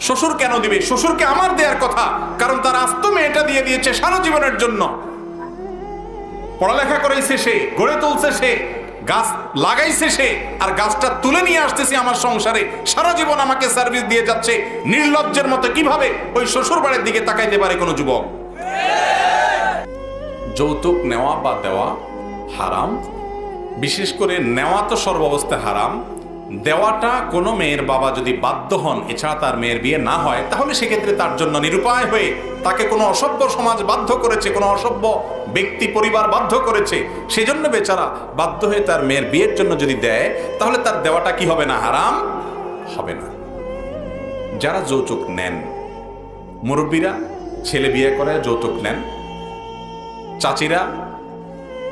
শ্বশুর কেন দিবে? শ্বশুরকে আমার দেওয়ার কথা, কারণ তার আস্ত মেয়েটা দিয়ে দিয়েছে সারা জীবনের জন্য। পড়ালেখা করাইছে সে, গড়ে তুলছে সে, গাছ লাগাইছে সে, আর গাছটা তুলে নিয়ে আসতেছে আমার সংসারে, সারা জীবন আমাকে সার্ভিস দিয়ে যাচ্ছে। নির্লজ্জের মতো কিভাবে ওই শ্বশুর বাড়ির দিকে তাকাইতে পারে কোনো যুবক? যৌতুক নেওয়া বা দেওয়া হারাম। বিশেষ করে নেওয়া তো সর্বাবস্থায় হারাম। দেওয়াটা কোনো মেয়ের বাবা যদি বাধ্য হন, এছাড়া তার মেয়ের বিয়ে না হয়, তাহলে সেক্ষেত্রে তার জন্য নিরুপায় হয়ে তাকে কোনো অসভ্য সমাজ বাধ্য করেছে, কোনো অসভ্য ব্যক্তি পরিবার বাধ্য করেছে, সেজন্য বেচারা বাধ্য হয়ে তার মেয়ের বিয়ের জন্য যদি দেয়, তাহলে তার দেওয়াটা কি হবে না? হারাম হবে না। যারা যৌতুক নেন, মুরব্বীরা ছেলে বিয়ে করে যৌতুক নেন, চাচিরা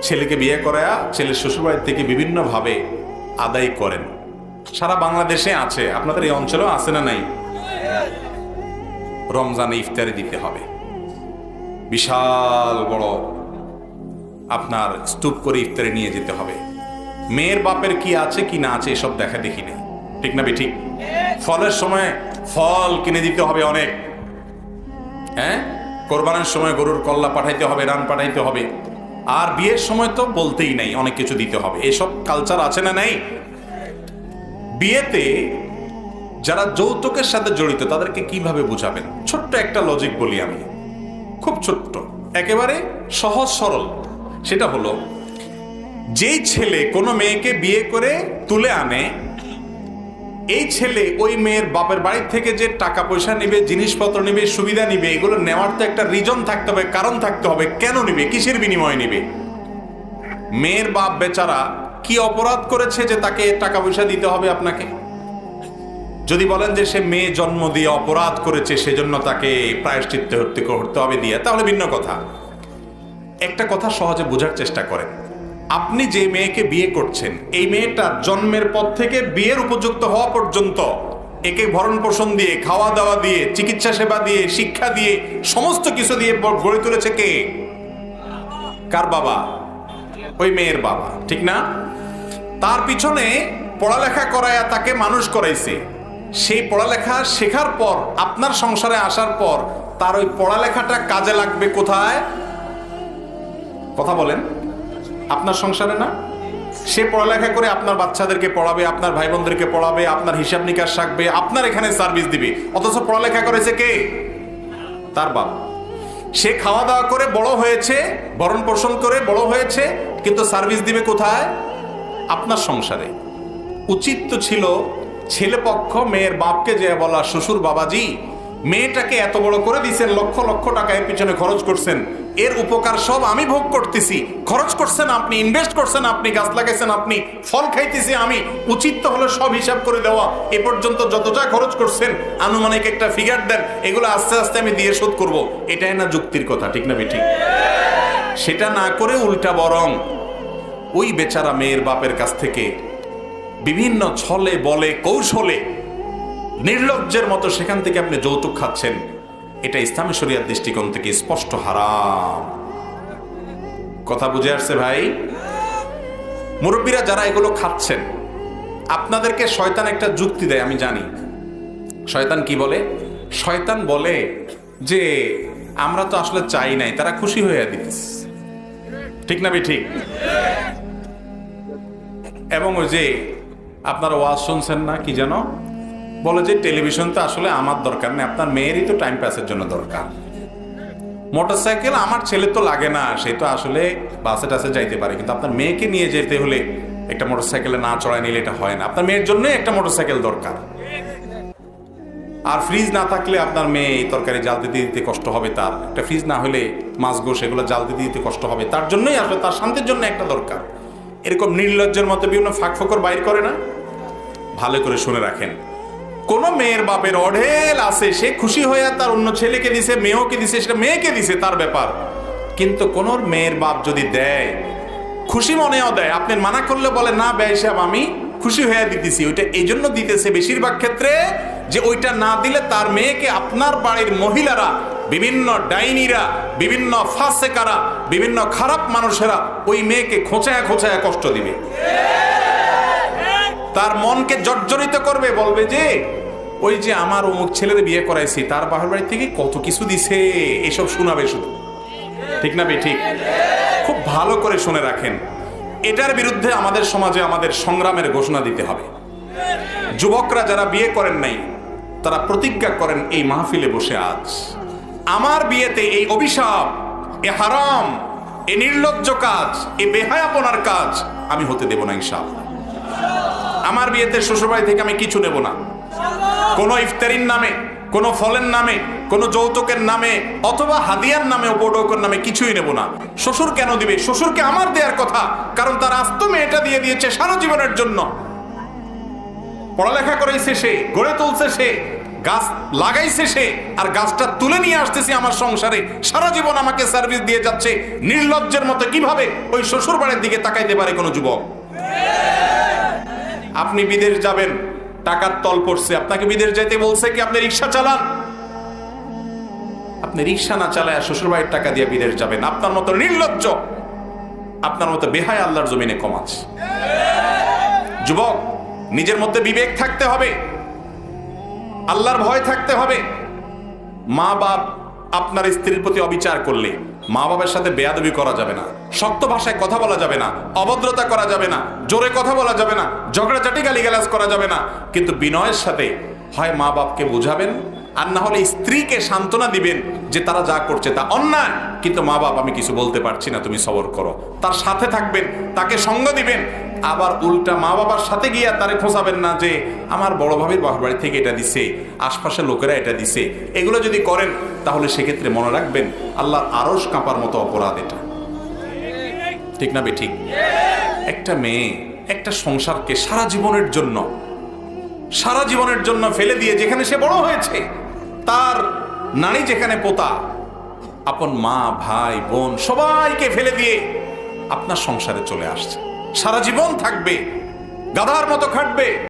ছেলেকে বিয়ে করায়া ছেলের শ্বশুরবাড়ি থেকে বিভিন্নভাবে আদায় করেন। সারা বাংলাদেশে আছে, আপনাদের এই অঞ্চলেও আছে না নাই? রমজানে ইফতারি দিতে হবে, বিশাল বড় আপনার স্তূপ করে ইফতারি নিয়ে যেতে হবে। মেয়ের বাপের কি আছে কি না আছে এসব দেখা দেখি নেই, ঠিক না বেঠিক? ফলের সময় ফল কিনে দিতে হবে অনেক, হ্যাঁ, কোরবানের সময় গরুর কল্লা পাঠাইতে হবে, রান পাঠাইতে হবে, আর বিয়ের সময় তো বলতেই নাই, অনেক কিছু দিতে হবে। এসব কালচার আছে না নাই? বিয়েতে যারা যৌতুকের সাথে জড়িত তাদেরকে কিভাবে বুঝাবেন? ছোট্ট একটা লজিক বলি আমি, খুব ছোট্ট, একেবারে সহজ সরল। সেটা হলো, যেই ছেলে কোনো মেয়েকে বিয়ে করে তুলে আনে, এই ছেলে ওই মেয়ের বাপের বাড়ি থেকে যে টাকা পয়সা নিবে, জিনিসপত্র নিবে, সুবিধা নিবে, এগুলো নেওয়ার তো একটা রিজন থাকতে হবে, কারণ থাকতে হবে। কেন নিবে? কিসের বিনিময়ে নিবে? মেয়ের বাপ বেচারা কি অপরাধ করেছে যে তাকে টাকা পয়সা দিতে হবে আপনাকে? যদি বলেন যে সে মেয়ে জন্ম দিয়ে অপরাধ করেছে, সেজন্য তাকে প্রায়শ্চিত্ত করতে হবে দিয়ে, তাহলে ভিন্ন কথা। একটা কথা সহজে বোঝার চেষ্টা করেন। আপনি যে মেয়েকে বিয়ে করছেন, এই মেয়েটা জন্মের পর থেকে বিয়ের উপযুক্ত হওয়া পর্যন্ত একে ভরণ পোষণ দিয়ে, খাওয়া দাওয়া দিয়ে, চিকিৎসা সেবা দিয়ে, শিক্ষা দিয়ে, সমস্ত কিছু দিয়ে গড়ে তুলেছে কে? কার বাবা? ওই মেয়ের বাবা, ঠিক না? তার পিছনে পড়ালেখা করায়া তাকে মানুষ করাইছে। সেই পড়ালেখা শেখার পর আপনার সংসারে আসার পর তার ওই পড়ালেখাটা কাজে লাগবে কোথায়? কথা বলেন, আপনার সংসারে না? সে পড়ালেখা করে আপনার বাচ্চাদেরকে পড়াবে, আপনার ভাই বোনদেরকে পড়াবে, আপনার হিসাব নিকাশ রাখবে, আপনার এখানে সার্ভিস দিবে। অথচ পড়ালেখা করেছে কে? তার বাপ। সে খাওয়া দাওয়া করে বড় হয়েছে, ভরণ পোষণ করে বড় হয়েছে, কিন্তু সার্ভিস দিবে কোথায়? আপনার সংসারে। উচিত তো ছিল ছেলে পক্ষ মেয়ের বাপকে যে বলা, শ্বশুর বাবাজি, মেয়েটাকে এত বড় করে দিচ্ছেন, লক্ষ লক্ষ টাকা এর পিছনে খরচ করছেন, এর উপকার সব আমি ভোগ করতেছি, খরচ করছেন আপনি, ইনভেস্ট করছেন আপনি, গাছ লাগাইছেন আপনি, ফল খাইতেছি আমি, উচিত তো হলো সব হিসাব করে দেওয়া। এ পর্যন্ত যত যা খরচ করছেন আনুমানিক একটা ফিগার দেন, এগুলো আস্তে আস্তে আমি দিয়ে শোধ করব। এটাই না যুক্তির কথা, ঠিক না বেঠিক? সেটা না করে উল্টা বরং ওই বেচারা মেয়ের বাপের কাছ থেকে বিভিন্ন ছলে বলে কৌশলে নির্লজ্জের মতো সেখান থেকে আপনি যৌতুক খাচ্ছেন। এটা ইসলামী শরিয়ার দৃষ্টিকোণ থেকে স্পষ্ট হারাম। কথা বুঝে আসছে ভাই? মুরব্বীরা যারা এগুলো খাচ্ছেন, আপনাদেরকে শয়তান একটা যুক্তি দেয়, আমি জানি। শয়তান কি বলে? শয়তান বলে যে আমরা তো আসলে চাই নাই, তারা খুশি হয়ে দিতেছে, ঠিক না ঠিক? এবং ওই যে আপনারা ওয়াজ শুনছেন না, কি যেন বলে যে টেলিভিশন তো আসলে আমার দরকার নেই, আপনার মেয়েরই তো টাইম পাসের জন্য দরকার। মোটরসাইকেল আমার ছেলে তো লাগে না, সে তো আসলে বাসে টাসে যাইতে পারে, কিন্তু আপনার মেয়েকে নিয়ে যেতে হলে একটা মোটরসাইকেলে না চড়াই নিলে এটা হয় না। আপনার মেয়ের জন্যই একটা মোটরসাইকেল দরকার। আর ফ্রিজ না থাকলে আপনার মেয়ে এই তরকারি জাল দিতে দিতে কষ্ট হবে, তার একটা ফ্রিজ না হলে মাছ গোশ এগুলো জাল দিতে দিতে কষ্ট হবে, তার জন্যই আসলে তার শান্তির জন্য একটা দরকার। এরকম নির্লজ্জের মতো বিভিন্ন ফাঁক ফোকর বাইর করে না? ভালো করে শুনে রাখেন, কোন মেয়ের বাপের অঢেল আছে, সে খুশি হয়ে তার অন্য ছেলেকে দিছে, মেয়েকে দিছে, সেটা মেয়েকে দিছে, তার ব্যাপার। কিন্তু কোন মেয়ের বাপ যদি দেয়, খুশি মনেও দেয়, আপনি মানা করলে বলে না ব্যয় সাহেব আমি খুশি হয়ে দিতেছি, ওইটা এই জন্য দিতেছে বেশিরভাগ ক্ষেত্রে যে ওইটা না দিলে তার মেয়েকে আপনার বাড়ির মহিলারা, বিভিন্ন ডাইনিরা, বিভিন্ন ফাসেকারা, বিভিন্ন খারাপ মানুষেরা ওই মেয়েকে খোঁচায়া খোঁচায়া কষ্ট দিবে, তার মনকে জর্জরিত করবে, বলবে যে ওই যে আমার অমুক ছেলের বিয়ে করাইছি, তার বাহার বাড়ি থেকে কত কিছু দিছে, এসব শোনাবে শুধু। ঠিক না বে ঠিক? খুব ভালো করে শুনে রাখেন, এটার বিরুদ্ধে আমাদের সমাজে আমাদের সংগ্রামের ঘোষণা দিতে হবে। যুবকরা যারা বিয়ে করেন নাই তারা প্রতিজ্ঞা করেন এই মাহফিলে বসে, আজ আমার বিয়েতে এই অভিশাপ, এ হারাম, এ নির্লজ্জ কাজ, এ বেহায়াপনার কাজ আমি হতে দেব না ইনশাআল্লাহ। আমার বিয়েতে শ্বশুরবাড়ি থেকে আমি কিছু নেব না, কোনো ইফতারির নামে, কোনো ফলের নামে, কোনো যৌতুকের নামে অথবা হাদিয়ার নামে, উপঢৌকন নামে কিছুই নেব না। শ্বশুর কেন দিবে? শ্বশুরকে আমার দেওয়ার কথা, কারণ তার আস্ত মেয়েটা দিয়ে দিয়েছে সারা জীবনের জন্য। পড়ালেখা করাইছে সে, গড়ে তুলছে সে, গাছ লাগাইছে সে, আর গাছটা তুলে নিয়ে আসতেছে আমার সংসারে, সারা জীবন আমাকে সার্ভিস দিয়ে যাচ্ছে। নির্লজ্জের মতো কিভাবে ওই শ্বশুর বাড়ির দিকে তাকাইতে পারে কোনো যুবক? আপনি বিদেশ যাবেন, টাকার তল পড়ছে, আপনাকে বিদেশ যেতে বলছে কি আপনি রিক্সা চালান? আপনি রিক্সা না চালায় শ্বশুর বাড়ির টাকা দিয়ে বিদেশ যাবেন? আপনার মতো নির্লজ্জ, আপনার মতো বেহায়া আল্লাহর জমিনে কম আছে। যুবক, নিজের মধ্যে বিবেক থাকতে হবে, আল্লাহর ভয় থাকতে হবে। মা বাপ আপনার স্ত্রীর প্রতি অবিচার করলে মা বাবার সাথে বেয়াদবি করা যাবে না, শক্ত ভাষায় কথা বলা যাবে না, অভদ্রতা করা যাবে না, জোরে কথা বলা যাবে না, ঝগড়াঝাটি গালিগালাজ করা যাবে না, কিন্তু বিনয়ের সাথে হয় মা বাপকে বুঝাবেন, আর না হলে স্ত্রীকে সান্ত্বনা দিবেন যে তারা যা করছে তা অন্যায়, কিন্তু মা বাপ আমি কিছু বলতে পারছি না, তুমি সবর করো। তার সাথে থাকবেন, তাকে সঙ্গ দিবেন। আবার উল্টা মা বাবার সাথে গিয়া তারে খোঁচাবেন না যে আমার বড় ভাবির বাবার বাড়ি থেকে এটা দিছে, আশপাশের লোকেরা এটা দিছে। এগুলো যদি করেন তাহলে সেক্ষেত্রে মনে রাখবেন আল্লাহর আরশ কাঁপার মতো অপরাধ এটা। ঠিক না বে ঠিক? একটা মেয়ে একটা সংসারকে সারা জীবনের জন্য ফেলে দিয়ে যেখানে সে বড় হয়েছে, তার নারী যেখানে পোতা, আপন মা ভাই বোন সবাইকে ফেলে দিয়ে আপনার সংসারে চলে আসছে, সারা জীবন থাকবে, গাধার মতো খাটবে।